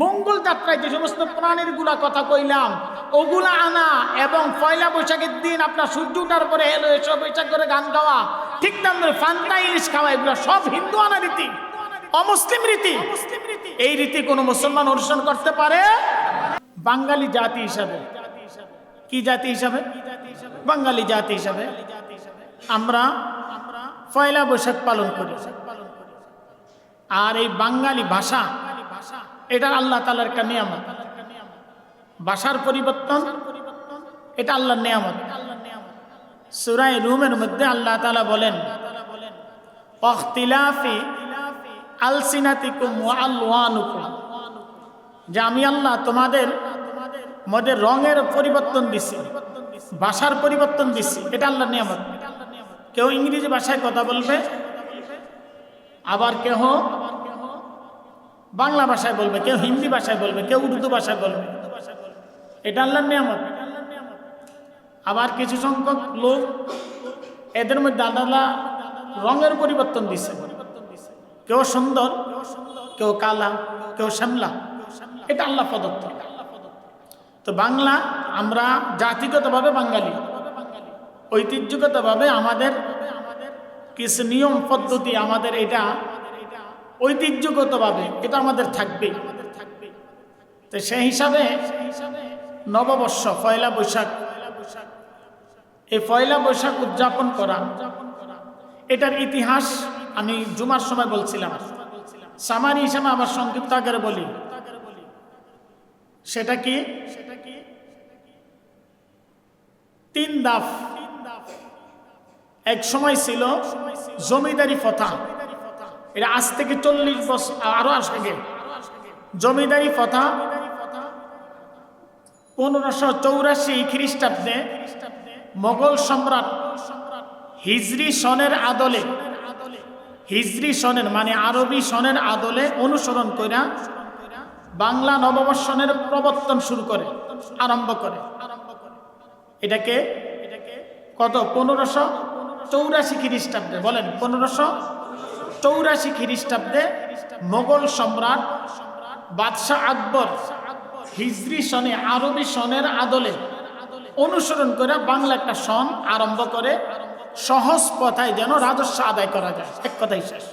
মঙ্গল যাত্রায় যে সমস্ত প্রাণীর গুলা কথা কইলাম ওগুলা আনা এবং পয়লা বৈশাখের দিন আপনার সূর্য উঠার পরে এলো এসব বৈশাখ করে গান গাওয়া, ঠিক তেমন ফান্তা ইলিশ খাওয়া, এগুলো সব হিন্দু আনা রীতি, অমুসলিম রীতি। এই রীতি কোনো মুসলমান অনুসরণ করতে পারে? বাঙালি জাতি হিসাবে, কি জাতি হিসাবে? বাঙালি জাতি হিসাবে আমরা পয়লা বৈশাখ পালন করি। আর এই বাঙালি ভাষা, এটা আল্লাহ তাআলার একটা নিয়ামত। ভাষার পরিবর্তন এটা আল্লাহর নিয়ামত। সূরা রুমের মধ্যে আল্লাহ তাআলা বলেন, ইখতিলাফি আলসিনাতিকুম ওয়া আলওয়ানুকুম, যে আমি আল্লাহ তোমাদের মধ্যে রঙের পরিবর্তন দিছি, ভাষার পরিবর্তন দিছি, এটা আল্লাহর নিয়ামত। কেউ ইংরেজি ভাষায় কথা বলবে, আবার কেউ বাংলা ভাষায় বলবে, কেউ হিন্দি ভাষায় বলবে, কেউ উর্দু ভাষায় বলবে, এটা আল্লাহর নিয়ামত। আবার কিছু সংখ্যক লোক এদের মধ্যে আল্লাহ রঙের পরিবর্তন দিচ্ছে, কেউ সুন্দর, কেউ কালা, কেউ শ্যামলা, এটা আল্লাহ প্রদত্ত। তো বাংলা, আমরা জাতিগতভাবে বাঙালি, ঐতিহ্যগতভাবে আমাদের কিছু নিয়ম পদ্ধতি, আমাদের এটা ঐতিহ্যগতভাবে এটা আমাদের থাকবে। তো সেই হিসাবে নববর্ষ পয়লা বৈশাখ, এই পয়লা বৈশাখ উদযাপন করা, এটার ইতিহাস আমি জুমার সময় বলছিলাম, সামারি হিসাবে আবার সংক্ষিপ্ত আকারে বলি। সেটা কি? 3 ধাপ। এক সময় ছিল জমিদারি প্রথা, এটা আজ থেকে 40 বছর আরো আগে। জমিদারি প্রথা 1584 খ্রিস্টাব্দে মোগল সম্রাট হিজরি সনের আদলে, হিজরি সনের মানে আরবি সনের আদলে অনুসরণ করে বাংলা নববর্ষের প্রবর্তন শুরু করে, আরম্ভ করে। এটাকে কত? 1584 খ্রিস্টাব্দে, বলেন 1584 খ্রিস্টাব্দে মোগল সম্রাট বাদশাহ আকবর হিজরি সনে, আরবি সনের আদলে অনুসরণ করে বাংলা একটা সন আরম্ভ করে, সহজ কথায় যেন রাজস্ব আদায় করা যায়। এক কথাই শেষ।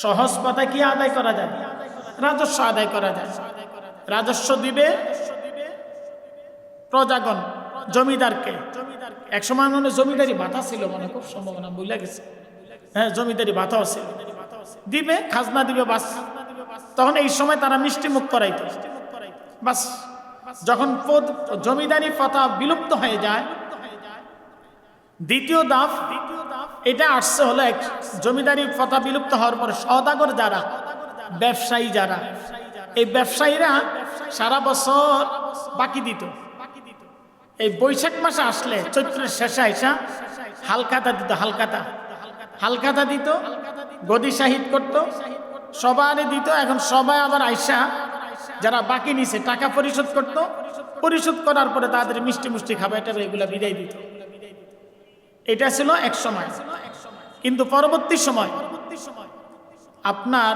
সহজ কথায় কি আদায় করা যায়? রাজস্ব আদায় করা যায়। রাজস্ব দিবে প্রজাগণ, জমিদারকে। এক সময় মনে জমিদারি ভাতা ছিল, মনে খুব সম্ভাবনা বুঝলা গেছে, হ্যাঁ জমিদারি ভাতাও ছিল, দিবে, খাজনা দিবে, বাস। তখন এই সময় তারা মিষ্টি মুখ করাইত, বাস। যখন জমিদারি প্রথা বিলুপ্ত হয়ে যায়, দ্বিতীয় ধাপ এটা আসছে হলো, এক জমিদারি প্রথা বিলুপ্ত হওয়ার পরে সওদাগর যারা, ব্যবসায়ী যারা, এই ব্যবসায়ীরা সারা বছর বাকি দিত। এই বৈশাখ মাসে আসলে চৈত্রের শেষে আইসা হালখাতা দিত, হালখাতা দিত, গদি শাহিদ করতো, সবারই দিত। এখন সবাই আবার আইসা যারা বাকি নিছে টাকা পরিশোধ করতো, পরিশোধ করার পরে তাদের মিষ্টি মুষ্টি খাবার টাবার এগুলা বিদায় দিত। এটা ছিল এক সময়। কিন্তু পরবর্তী সময় আপনার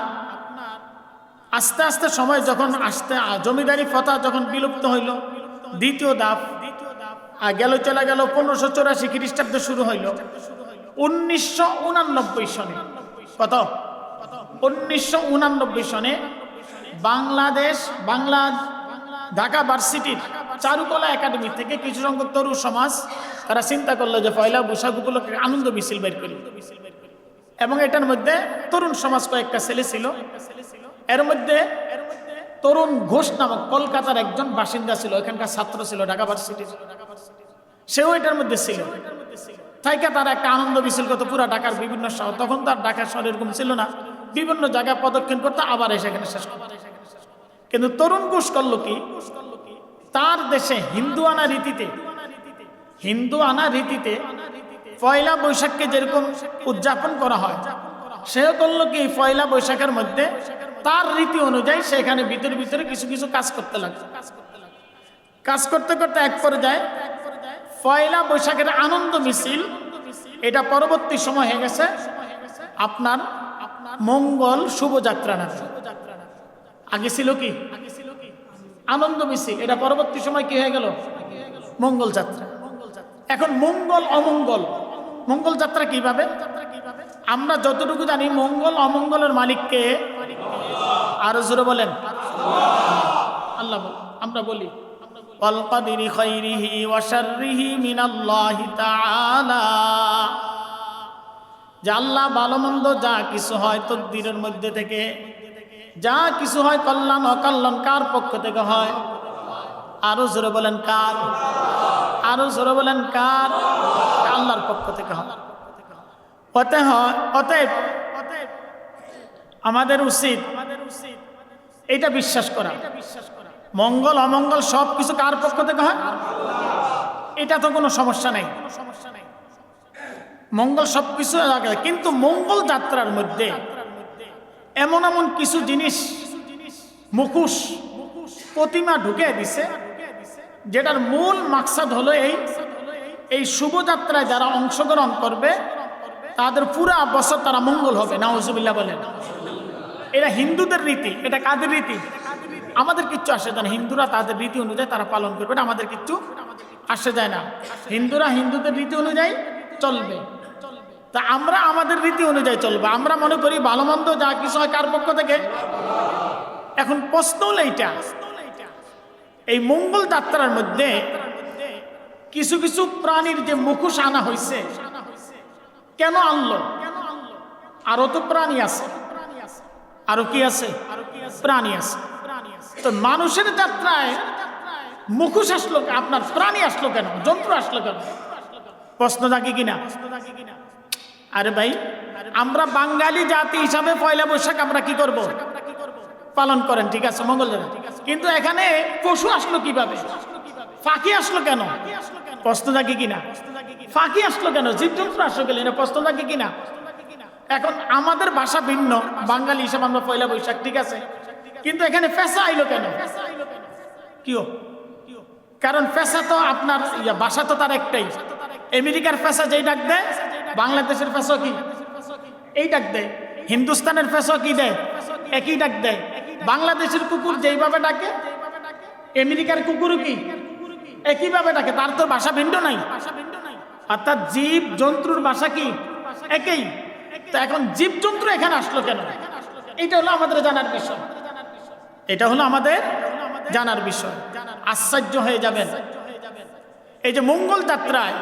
আস্তে আস্তে সময় যখন আসতে, জমিদারি প্রথা যখন বিলুপ্ত হইল, দ্বিতীয় ধাপ গেল, চলে গেল 1584 খ্রিস্টাব্দে শুরু হইল 1989 সনে। কত? 1989 সনে বাংলাদেশ, বাংলা ঢাকা ভার্সিটির চারুকলা একাডেমি থেকে কিছু সংখ্যক তরুণ সমাজ তারা চিন্তা করলো যে পয়লা বৈশাখ উপলক্ষে আনন্দ মিছিল বের করি। এবং এটার মধ্যে তরুণ সমাজ কয়েকটা ছেলে ছিল। এর মধ্যে তরুণ ঘোষ নামক কলকাতার একজন বাসিন্দা ছিল, এখানকার ছাত্র ছিল ঢাকা ভার্সিটির, সেও এটার মধ্যে ছিল। তাইকে তারা একটা আনন্দ মিছিল করতো পুরা ঢাকার বিভিন্ন শহর। তখন তার ঢাকা শহর এরকম ছিল না, বিভিন্ন জায়গায় প্রদক্ষিণ করতো, আবার সেখানে শেষ করতো। কিন্তু তরুণ ঘোষ করলো কি, তার দেশে হিন্দু আনা রীতিতে পয়লা বৈশাখকে যেরকম উদযাপন করা হয়, সেও করলো কি পয়লা বৈশাখের মধ্যে তার রীতি অনুযায়ী সেখানে ভিতরে ভিতরে কিছু কিছু কাজ করতে লাগলো। কাজ করতে করতে এক পর্যায়ে পয়লা বৈশাখের আনন্দ মিছিল এটা পরবর্তী সময় হয়ে গেছে আপনার মঙ্গল শুভযাত্রা নামে। আগে ছিল কি আনন্দ মিছিল, এটা পরবর্তী সময় কি হয়ে গেল মঙ্গল যাত্রা। এখন মঙ্গল অমঙ্গল, মঙ্গল যাত্রা কিভাবে? আমরা যতটুকু জানি মঙ্গল অমঙ্গলের মালিককে, আরো জোরে বলেন আল্লাহ। আমরা বলি ওয়াল কাদিরি খাইরিহি ওয়া শাররিহি মিনাল্লাহি তাআলা, যে আল্লাহ ভালো মন্দ যা কিছু হয় তকদিরের মধ্যে থেকে, যা কিছু হয় কল্যাণ অকল্যাণ কার পক্ষ থেকে হয়? আরো জোরে বলেন কার? আরো জোরে বলেন কার? আল্লাহর পক্ষ থেকে হয়। অতএব আমাদের উচিত এটা বিশ্বাস করা, মঙ্গল অমঙ্গল সব কিছু কার পক্ষ থেকে হয়? এটা তো কোনো সমস্যা নেই, মঙ্গল সব কিছু। কিন্তু মঙ্গল যাত্রার মধ্যে এমন এমন কিছু জিনিস, মুখোশ, প্রতিমা ঢুকে দিছে, যেটার মূল মাকসাদ হলো এই শুভযাত্রায় যারা অংশগ্রহণ করবে তাদের পুরা বছর তারা মঙ্গল হবে। নাউজুবিল্লাহ বলেন। এটা হিন্দুদের রীতি। এটা কাদের রীতি? আমাদের কিচ্ছু আসে যায় না। হিন্দুরা তাদের রীতি অনুযায়ী তারা পালন করবে, এটা আমাদের কিচ্ছু আসে যায় না। হিন্দুরা হিন্দুদের রীতি অনুযায়ী চলবে, তা আমরা আমাদের রীতি অনুযায়ী চলবো। আমরা মনে করি ভালো মন্দ যা কিছু হয় কার পক্ষ থেকে। এখন প্রশ্ন হলো এইটা, এই মঙ্গল যাত্রার মধ্যে কিছু কিছু প্রাণীর যে মুখোশ আনা হয়েছে, কেন আনলো? আরো তো প্রাণী আছে, আরো কি আছে? প্রাণী আছে। তো মানুষের যাত্রায় মুখোশ আসলো, আপনার প্রাণী আসলো কেন? যন্ত্র আসলো কেন? প্রশ্ন থাকে কিনা? আরে ভাই, আমরা বাঙালি জাতি হিসাবে পয়লা বৈশাখ আমরা কি করব? পালন করেন, ঠিক আছে, মঙ্গল যাত্রা। কিন্তু এখানে পশু আসলো কিভাবে? ফাঁকি আসলো কেন? প্রশ্ন থাকে কিনা? ফাঁকি আসলো কেন? জীবজন্তু আসলো কেন? এটা প্রশ্ন থাকে কিনা? এখন আমাদের ভাষা ভিন্ন, বাঙালি হিসাবে আমরা পয়লা বৈশাখ, ঠিক আছে, কিন্তু এখানে ফেসা আইলো কেন? কিও? কারণ ফেসা তো আপনার ভাষা তো তার একটাই। আমেরিকার ফেসা যেই ডাক দেয়, বাংলাদেশের ফেসা কি এই ডাক দেয়। হিন্দুস্তানের ফেসা কি দেয়? একই ডাক দেয়। বাংলাদেশের কুকুর যেইভাবে ডাকে, আমেরিকার কুকুরও কি একইভাবে ডাকে, তার তো ভাষা ভিন্ন নাই। অর্থাৎ জীব জন্তুর ভাষা কি একই। তো এখন জীব জন্তু এখানে আসলো কেন? এটা হলো আমাদের জানার বিষয়। এটা হলো আমাদের জানার বিষয়। আশ্চর্য হয়ে যাবেন, এই যে মঙ্গল যাত্রায়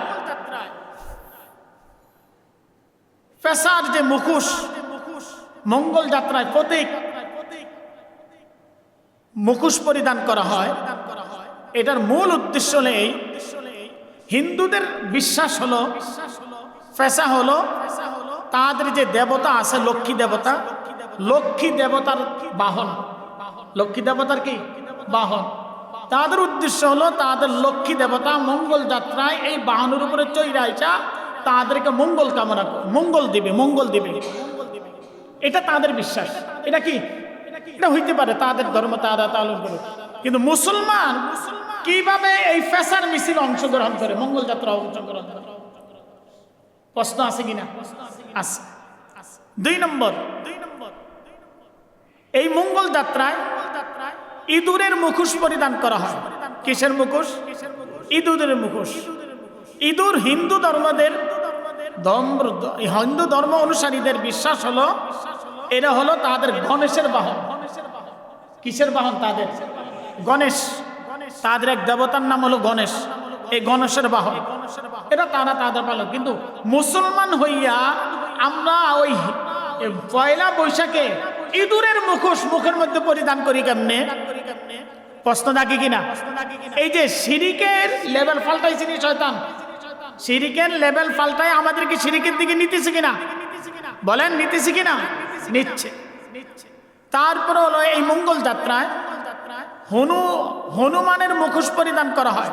ফেসার যে মুখোশ, মঙ্গল যাত্রায় প্রতীক মুখোশ পরিধান করা হয়, এটার মূল উদ্দেশ্য নেই। হিন্দুদের বিশ্বাস হলো ফেসা হলো তাদের যে দেবতা আছে, লক্ষ্মী দেবতা, লক্ষ্মী দেবতার বাহন। লক্ষ্মী দেবতার কি বাহন? তাদের উদ্দেশ্য হলো তাদের লক্ষ্মী দেবতা মঙ্গল যাত্রায় এই বাহনের উপরে চৈরা আইসা তাদেরকে মঙ্গল কামনা, মঙ্গল দিবে, মঙ্গল দিবে। এটা তাদের বিশ্বাস। এটা কি? এটা হইতে পারে তাদের ধর্ম, তারা পালন করে। কিন্তু মুসলমান কিভাবে এই ফেসার মিছিল অংশগ্রহণ করে, মঙ্গল যাত্রা অংশগ্রহণ করে? প্রশ্ন আছে কিনা? আছে। 2 নম্বর, এই মঙ্গল যাত্রায় ইঁদুরের মুখোশ পরিধান করা হয়। কিসের মুখোশ? ইঁদুরের মুখোশ। ইঁদুর হিন্দু ধর্ম অনুসারীদের বিশ্বাস হলো এরা হলো তাদের গণেশের বাহন। কিসের বাহন? তাদের গণেশ। তাদের এক দেবতার নাম হলো গণেশ, এই গণেশের বাহন। এটা তারা তাদের পালন। কিন্তু মুসলমান হইয়া আমরা ওই পয়লা বৈশাখে ইঁদুরের মুখোশ মুখের মধ্যে পরিধান করি কেমনে? প্রশ্ন থাকে কিনা? এই যে শিরিকের লেভেল পাল্টাইছে নি শয়তান, শিরিকের লেভেল পাল্টায় আমাদেরকে শিরিকের দিকে নিতেছে কিনা? বলেন নিতেছে কিনা? নিচ্ছে। তারপরে হলো এই মঙ্গল যাত্রায় হনুমানের মুখোশ পরিধান করা হয়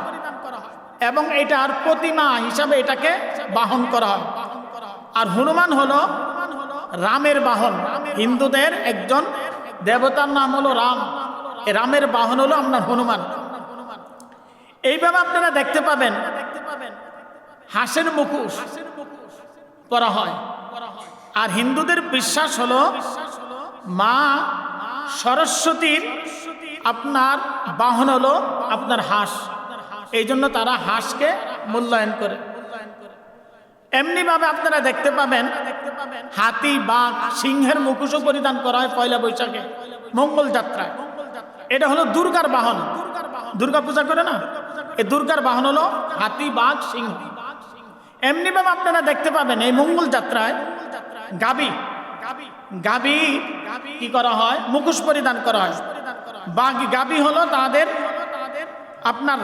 এবং এটার প্রতিমা হিসাবে এটাকে বাহন করা হয়। আর হনুমান হলো রামের বাহন। হিন্দুদের একজন দেবতার নাম হলো রাম, এই রামের বাহন হলো আপনার হনুমান। এইভাবে আপনারা দেখতে পাবেন হাঁসের মুখোশ পরা হয়। আর হিন্দুদের বিশ্বাস হলো মা সরস্বতীর আপনার বাহন হলো আপনার হাঁস, এই জন্য তারা হাঁসকে মূল্যায়ন করে। এমনি ভাবে আপনারা দেখতে পাবেন হাতি, বাঘ, সিংহের মুখোশও পরিধান করা হয় পয়লা বৈশাখে মঙ্গল যাত্রায়। এটা হলো দুর্গার বাহন, দুর্গা পূজা করে না, এই দুর্গার বাহন হলো হাতি, বাঘ, সিংহ। এমনি ভাবে আপনারা দেখতে পাবেন এই মঙ্গল যাত্রায় গাবি কি করা হয়, মুখোশ পরিধান করা হয়। গাবি হলো তাদের আপনার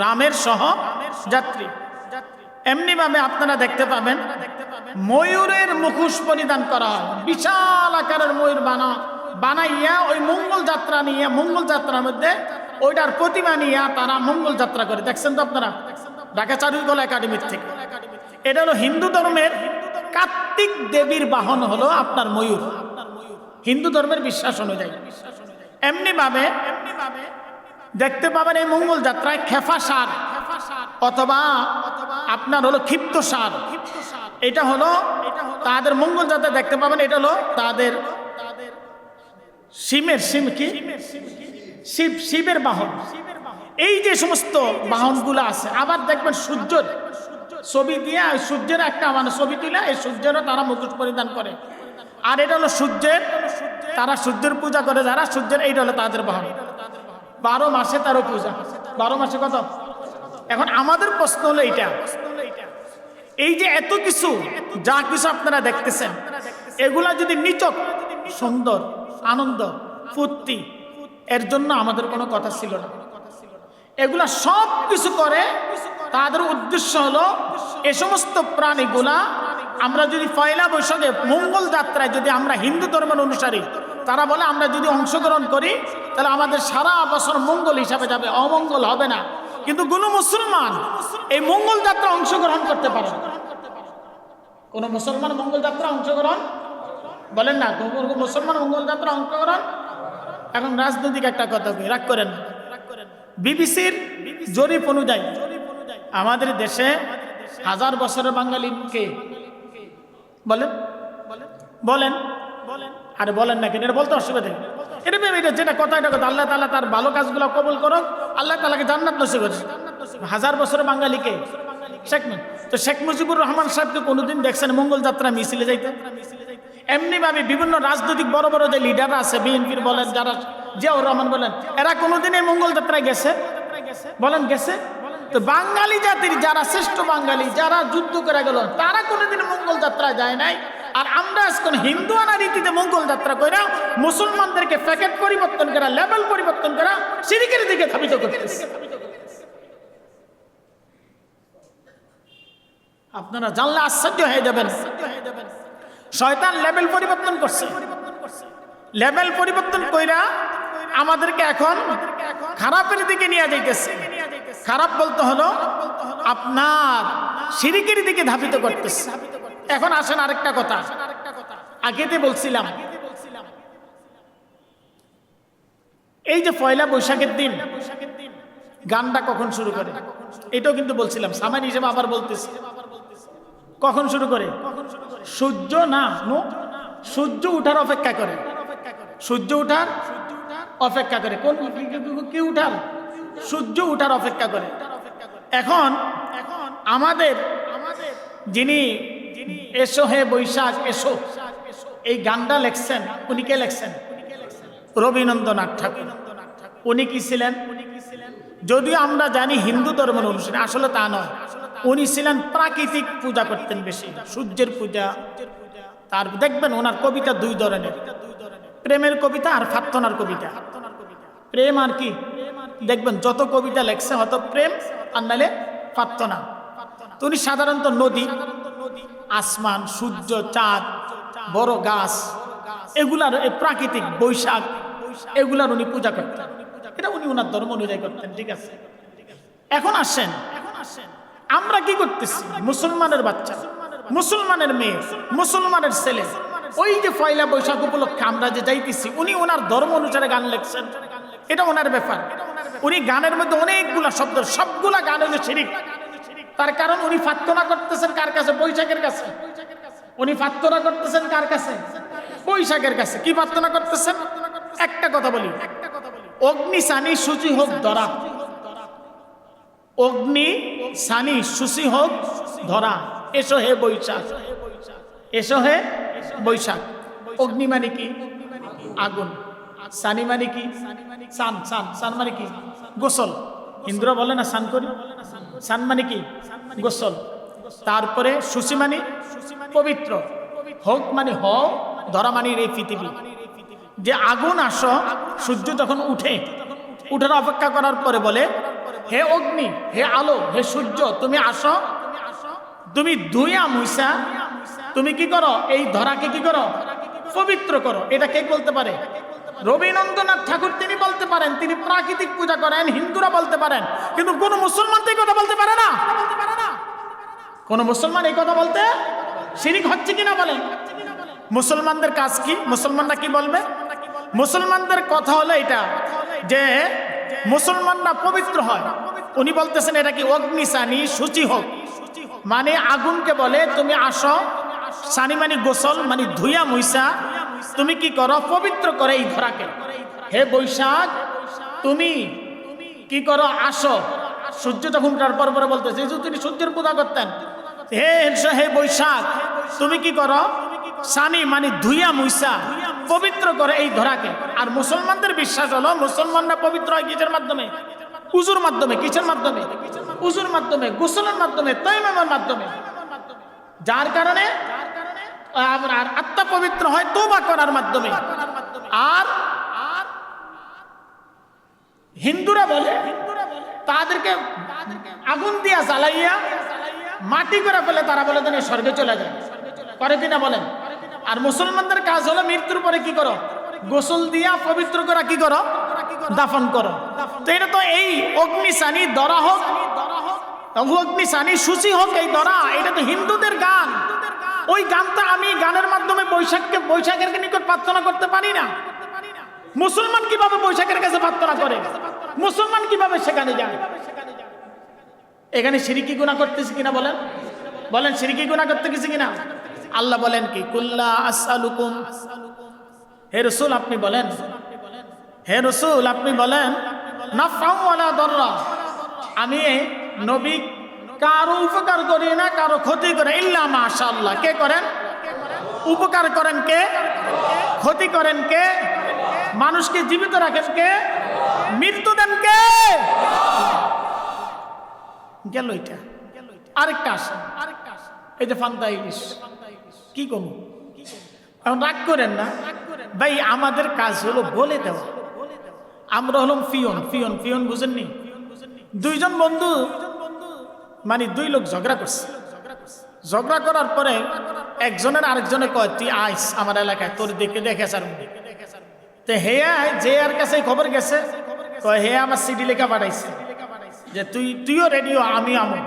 রামের সহযাত্রী। এমনি ভাবে আপনারা দেখতে পাবেন ময়ূরের মুখোশ পরিধান করা হয়, বিশাল আকারের ময়ূর বানাইয়া ওই মঙ্গল যাত্রার মধ্যে ওইটার প্রতিমা নিয়ে তারা মঙ্গল যাত্রা করে। দেখছেন তো আপনারা ঢাকা চারুকলা একাডেমির থেকে। এটা হলো হিন্দু ধর্মের কার্তিক দেবীর বাহন হলো আপনার ময়ূর, হিন্দু ধর্মের বিশ্বাস অনুযায়ী। এমনি ভাবে দেখতে পাবেন এই মঙ্গল যাত্রায় খেফা সার অথবা আপনার হলো ক্ষিপ্ত সার, এটা হলো তাদের মঙ্গল যাত্রা দেখতে পাবেন। এটা হলো তাদের শিবের বাহন। এই যে সমস্ত বাহনগুলো আছে, আবার দেখবেন সূর্যের ছবি দিয়ে সূর্যের একটা ছবি তুলে এই সূর্যেরও তারা মুখোশ পরিধান করে। আর এটা হলো তারা সূর্যের পূজা করে যারা, সূর্যের এইটা হলো তাদের বাহন। 12 মাসে 13 পূজা, 12 মাসে কত? এখন আমাদের প্রশ্ন হলো এইটা, এই যে এত কিছু যা কিছু আপনারা দেখতেছেন, এগুলা যদি নিছক সুন্দর, আনন্দ, ফুর্তি, এর জন্য আমাদের কোনো কথা ছিল না। এগুলা সব কিছু করে তাদের উদ্দেশ্য হলো এ সমস্ত প্রাণীগুলা আমরা যদি পয়লা বৈশাখে মঙ্গল যাত্রায় যদি আমরা হিন্দু ধর্মের অনুসারী, তারা বলে আমরা যদি অংশগ্রহণ করি তাহলে আমাদের সারা বছর মঙ্গল হিসাবে যাবে, অমঙ্গল হবে না। কিন্তু কোন মুসলমান এই মঙ্গল যাত্রা অংশগ্রহণ করতে পারে না। কোন মুসলমান মঙ্গল যাত্রা অংশগ্রহণ বলেন না, মুসলমান মঙ্গল যাত্রা অংশগ্রহণ। এখন রাজনৈতিক একটা কথা রাগ করেন না, বিবিসির জরিপ অনুযায়ী আমাদের দেশে 1000 বছরের বাঙালিকে বলেন বলেন আরে বলেন না কেন, এটা বলতে অসুবিধা। এটা যেটা কথা, এটা কথা, আল্লাহ তাআলা তার ভালো কাজগুলো কবুল করুক, আল্লাহ তাআলাকে জান্নাত নসিব করুক। 1000 বছরের বাঙালিকে শেখ মুজিবুর রহমান সাহেবকে কোনোদিন দেখছেন মঙ্গল যাত্রা মিছিলে যাইতে? এমনি ভাবে বিভিন্ন রাজনৈতিক বড় বড় যে লিডাররা আছে, বিএনপির বলেন, যারা জিয়াউর রহমান বলেন, এরা কোনোদিন এই মঙ্গল যাত্রায় গেছে? বলেন গেছে? তো বাঙালি জাতির যারা শ্রেষ্ঠ বাঙালি, যারা যুদ্ধ করে গেল, তারা কোনোদিন মঙ্গল যাত্রায় যায় নাই। আর আমরা আজকে হিন্দুয়ানা রীতিতে মঙ্গল যাত্রা করে মুসলমানদেরকে প্যাকেট পরিবর্তন করা, লেভেল পরিবর্তন করা, শিরকের দিকে ধাবিত করতেছে। আপনারা জানলে আশ্চর্য হয়ে যাবেন, শয়তান লেভেল পরিবর্তন করছে। লেভেল পরিবর্তন কইরা আমাদেরকে এখন খারাপের দিকে নিয়ে যাইতেছে। খারাপ বলতে হলো আপনার শিরকের দিকে ধাবিত করতেছে। এখন আসেন আরেকটা কথা, আগেতে বলছিলাম এই যে পয়লা বৈশাখের দিন গানটা কখন শুরু করে, এটাও কিন্তু বলছিলাম, সামান্য হিসেবে আবার বলতেছি। কখন শুরু করে? সূর্য না, সূর্য উঠার অপেক্ষা করে। সূর্য উঠার অপেক্ষা করে। কোন কি উঠার? সূর্য উঠার অপেক্ষা করে। এখন আমাদের যিনি এসো হে বৈশাখ এসো, এই গানটা লেখছেন, উনি কে লেখছেন? রবীন্দ্রনাথ ঠাকুর। উনি কি ছিলেন? যদিও আমরা জানি হিন্দু ধর্মের অনুসারী, আসলে তা নয়। উনি ছিলেন প্রাকৃতিক পূজা করতেন বেশি, সূর্যের পূজা। তার দেখবেন ওনার কবিতা 2 ধরনের, প্রেমের কবিতা আর প্রার্থনার কবিতা। প্রেম আর কি দেখবেন যত কবিতা লেখছে হয়তো প্রেম আর নালে প্রার্থনা। তো উনি সাধারণত নদী, আসমান, সূর্য, চাঁদ, বড় গাছ, এগুলার এই প্রাকৃতিক বৈশাখ, এগুলার উনি পূজা করতেন। এটা উনি ওনার ধর্ম অনুযায়ী করতেন, ঠিক আছে। এখন আসেন আমরা কি করতেছি? মুসলমানের বাচ্চা, মুসলমানের মেয়ে, মুসলমানের ছেলে, ওই যে পয়লা বৈশাখ উপলক্ষে আমরা যে যাইতেছি, উনি ওনার ধর্ম অনুসারে গান লেখছেন, এটা ওনার ব্যাপার। উনি গানের মধ্যে অনেকগুলা শব্দ, সবগুলা গান হলো শিরিক। তার কারণ উনি প্রার্থনা করতেছেন কার কাছে? বৈশাখের কাছে। উনি প্রার্থনা করতেছেন কার কাছে? বৈশাখের কাছে কি প্রার্থনা করতেছেন? একটা কথা বলি, অগ্নি সানি সূচি হোক ধরা, অগ্নি সানি সূচি হোক ধরা, এসো হে বৈশাখ, এসো হে বৈশাখ। অগ্নি মানে কি? আগুন। সানি মানে কি? সান। সান সান মানে কি? গোসল। ইন্দ্র বলে না সান করি, সান মানে কি? গোসল। তারপরে সূচি মানে পবিত্র, হোক মানে হও, ধরা মানে এই পৃথিবী। যে আগুন আসো, সূর্য যখন উঠে, উঠার অপেক্ষা করার পরে বলে হে অগ্নি, হে আলো, হে সূর্য, তুমি আসো, তুমি ধুইয়া মুইসা তুমি কি করো? এই ধরাকে কি করো? পবিত্র করো। এটা কে বলতে পারে? রবীন্দ্রনাথ ঠাকুর তিনি বলতে পারেন, তিনি প্রাকৃতিক পূজা করেন, হিন্দুরা বলতে পারেন, কিন্তু কোন মুসলমান তো এই কথা বলতে পারে না। কোন মুসলমান এই কথা বলতে শিরিক হচ্ছে কিনা বলেন? মুসলমানদের কাজ কি? মুসলমানরা কি বলবে? মুসলমানদের কথা হলো এটা যে মুসলমানরা পবিত্র হয়। উনি বলতেছেন এটা কি? অগ্নি সানি সূচি হোক, মানে আগুনকে বলে তুমি আসো, সানি মানে গোসল, মানে ধুইয়া মুইসা তুমি কি করো? পবিত্র করে এই ধরাকে। হে বৈশাখ, তুমি কি করো? আসো। সূর্য যখন তারপর পরে বলতেছে, তিনি সূর্যের পূজা করতেন। হে বৈশাখ, তুমি কি করো? সানি মানে ধুইয়া মুইসা পবিত্র করে এই ধরাকে। আর মুসলমানদের বিশ্বাস হলো মুসলমানরা পবিত্র হয় কিসের মাধ্যমে? উজুর মাধ্যমে। কিসের মাধ্যমে? উজুর মাধ্যমে, গোসলের মাধ্যমে, তায়াম্মুমের মাধ্যমে। যার কারণে আর আত্মা পবিত্র হয় তওবা করার মাধ্যমে। আর হিন্দুরা বলে তাদেরকে আগুন দিয়া জ্বালাইয়া মাটি করে ফেলে, তারা বলে দেন স্বর্গে চলে যায়, করে কিনা বলেন? আর মুসলমানদের কাজ হলো মৃত্যুর পরে কি করো? গোসল দিয়া পবিত্র করা, কি করো? দাফন করো। তো এটা তো এই অগ্নি সানি ধরা হোক, অগ্নি সানি সূচি হোক, এই ধরা, এটা তো হিন্দুদের গান। ওই গানটা আমি গানের মাধ্যমে বৈশাখের নিকট প্রার্থনা করতে পারি না। মুসলমান কিভাবে বৈশাখের কাছে প্রার্থনা করে? মুসলমান কিভাবে সেখানে যায়? এখানে শিরকি গুনাহ করতেছি কিনা বলেন? বলেন শিরকি গুনাহ করতে গেছি কিনা? আল্লাহ বলেন কি? কুল্লা আসআলুকুম, হে রাসূল আপনি বলেন, হে রাসূল আপনি বলেন, নাফআ ওয়ালা দাররা, আমি নবী কারো উপকার করি না, কারো ক্ষতি করে, ইল্লা মাশাআল্লাহ। কে করেন? উপকার করেন কে? ক্ষতি করেন কে? মানুষকে জীবিত রাখেন কে? মৃত্যু দেন কে? গেল এটা। আরেকটা আসে, এই যে ফান্তা ইলিশ, কি করবো? এখন রাগ করেন না ভাই, আমাদের কাজ হলো বলে দেওয়া। আমরা হলাম ফিয়ন। ফিয়ন ফিয়ন বুঝেননি? দুইজন বন্ধু, মানে দুই লোক ঝগড়া করছে। ঝগড়া করার পরে একজনের আরেকজনে কয়, তুই আইস আমার এলাকায়, তোর দেখে স্যার। তো হে যে আর কাছে খবর গেছে, কয় হে আমার সিডি লেখা পাঠাইছে যে তুইও রেডিও, আমি আমো।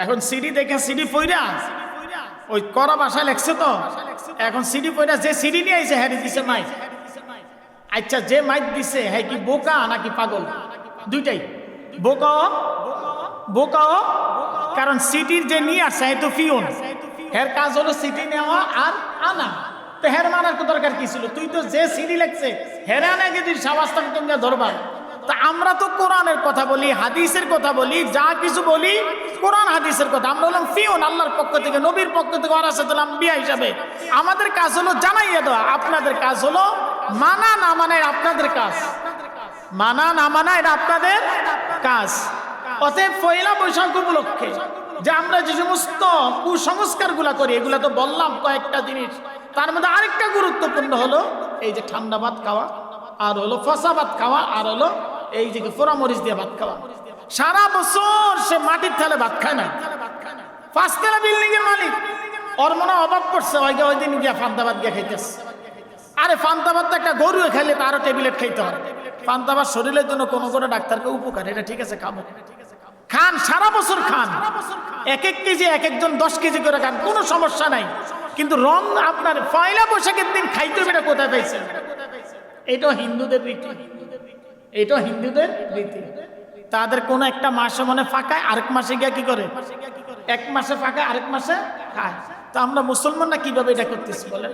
এখন সিডি দেখে সিডি পইরা ওই করা ভাষায় লেখছে, তো এখন সিডি পইরা যে সিডি নিয়ে আইছে হ্যাঁ দিছে মাইক। আচ্ছা যে মাইক দিছে হ্যাঁ কি বোকা নাকি পাগল? দুইটাই বোকাও, বোকাও। কারণ সিটির যে নিয়ে আসছে হ্যাঁ তো ফিওন, হের কাজ হলো সিটি নেওয়া আর আনা। তো হের মানার তো দরকার কি ছিল? তুই তো যে সিডি লেখছে হেরা নাকি তুই সাবাস্তান তুমি ধরবা। তা আমরা তো কোরআনের কথা বলি, হাদিসের কথা বলি, যা কিছু বলি কোরআন হাদিসের কথা। আমরা হলাম ফিওন, আল্লাহর পক্ষ থেকে, নবীর পক্ষ থেকে, ওয়ারাসাতুল আম্বিয়া হিসাবে। আমাদের কাজ হলো জানাইয়া দেওয়া, আপনাদের কাজ হলো মানা না মানা, আপনাদের কাজ। মানা না মানা এটা আপনাদের কাজ। অতএব পয়লা বৈশাখ উপলক্ষে যে আমরা যে সমস্ত কুসংস্কার গুলা করি, এগুলা তো বললাম কয়েকটা জিনিস। তার মধ্যে আরেকটা গুরুত্বপূর্ণ হলো এই যে ঠান্ডা ভাত খাওয়া, আর হলো ফসা ভাত খাওয়া, আর হলো এই যে পোড়ামরিচ দিয়ে ভাত খাওয়া। সারা বছর সে মাটির থালে ভাত খায় না। পাঁচতলা বিল্ডিং এর মালিক, ওর মনে অভাব পড়ছে, ওই দিন গিয়া ফান্তা ভাত গিয়ে খাইতেছে। আরে ফান্তা ভাত একটা গরু খাইলে তারও ট্যাবলেট খাইতে হয়। ফান্তা ভাত শরীরের জন্য কোনো কোনো ডাক্তারকে উপকার, এটা ঠিক আছে, খাবো, খান, সারা বছর খান, এক এক কেজি, এক একজন 10 কেজি করে খান, কোনো সমস্যা নাই। কিন্তু রং আপনার পয়লা বৈশাখের দিন খাইতে হবে, এটা কোথায় পাইছেন? এটাও হিন্দুদের রীতি, এটাও হিন্দুদের রীতি। তাদের কোনো একটা মাসে মনে ফাঁকায়, আরেক মাসে গিয়া কি করে? এক মাসে ফাঁকায়, আরেক মাসে খায়। তো আমরা মুসলমানরা কিভাবে এটা করতেছি বলেন?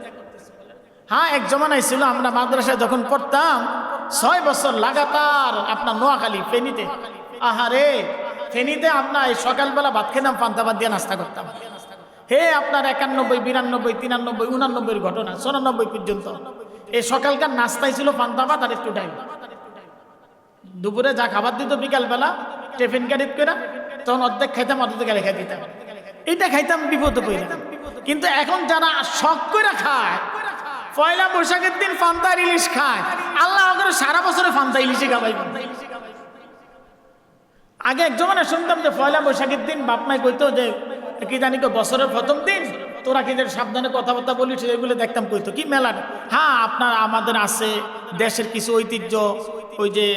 হ্যাঁ, এক জমানায় ছিল, আমরা মাদ্রাসায় যখন পড়তাম 6 বছর লাগাতার আপনার নোয়াখালী ফেনীতে, আহারে ফেনীতে আপনার এই সকালবেলা ভাত খেতাম, পান্তা ভাত দিয়ে নাস্তা করতাম। হে আপনার 91, 92, 93, 89 ঘটনা, 94 পর্যন্ত এই সকালকার নাস্তাই ছিল পান্তা ভাত আর একটু ডাল। দুপুরে যা খাবার দিত বিকালবেলা টিফিন ক্যারিট করে, তখন অর্ধেক খাইতাম, অর্ধেক রেখে দিতাম। এটা খাইতাম বিপদে পড়ে। কিন্তু এখন যারা শখ করে খায়, পয়লা বৈশাখের দিন ফান্তা ইলিশ খায়, আল্লাহ করে সারা বছরে ফান্তা ইলিশে খাওয়াই। আগে এক জমানে শুনতাম যে পয়লা বৈশাখের দিন বাপ মাই কইতো যে কি জানি বছরের প্রথম দিন তোরা কি যে সাবধানে কথাবার্তা বলিস, এগুলো দেখতাম কইতো কি মেলা। হ্যাঁ, আপনার আমাদের আছে দেশের কিছু ঐতিহ্য, ওই যে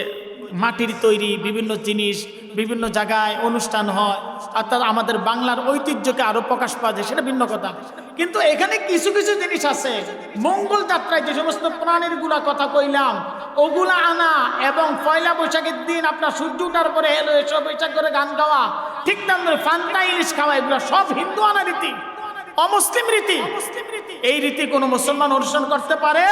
মাটির তৈরি বিভিন্ন জিনিস বিভিন্ন জায়গায় অনুষ্ঠান হয়, অর্থাৎ আমাদের বাংলার ঐতিহ্যকে আরো প্রকাশ পাওয়া যায়, সেটা ভিন্ন কথা। কিন্তু এখানে কিছু কিছু জিনিস আছে, মঙ্গল যাত্রায় যে সমস্ত প্রাণীর গুলা কথা কইলাম ওগুলা আনা, এবং পয়লা বৈশাখের দিন আপনার সূর্য উঠার পরে এলো এসব বৈশাখ করে গান গাওয়া, ঠিক তেমনি ফান্তা ইলিশ খাওয়া, এগুলো সব হিন্দু আনা রীতি, অমুসলিম রীতি। এই রীতি কোনো মুসলমান অনুসরণ করতে পারে